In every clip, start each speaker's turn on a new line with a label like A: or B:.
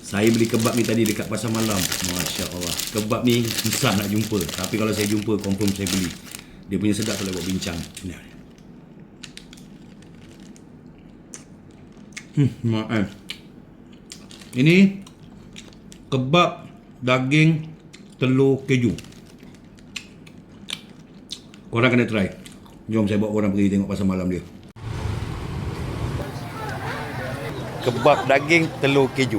A: Saya beli kebab ni tadi dekat pasar malam. Masya Allah. Kebab ni susah nak jumpa. Tapi kalau saya jumpa, confirm saya beli. Dia punya sedap kalau buat bincang. Maaf. Ini kebab daging telur keju. Korang kena try. Jom saya bawa korang pergi tengok pasar malam dia. Kebab daging telur keju.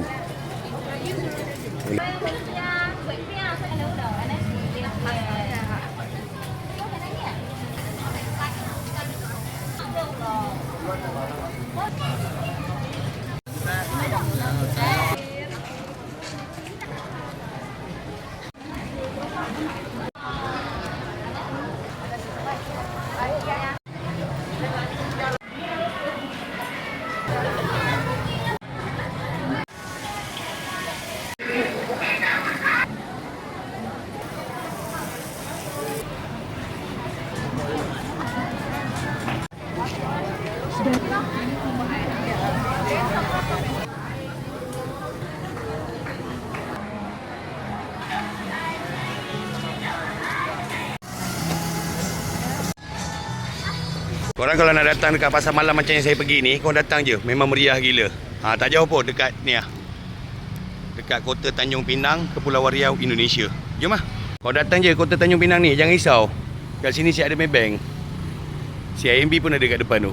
A: Korang kalau nak datang dekat pasar malam macam yang saya pergi ni, korang datang je. Memang meriah gila. Tak jauh pun dekat ni lah. Dekat Kota Tanjung Pinang, Kepulauan Riau, Indonesia. Jom lah. Korang datang je Kota Tanjung Pinang ni, jangan risau. Kat sini siap ada Maybank. CIMB pun ada kat depan tu.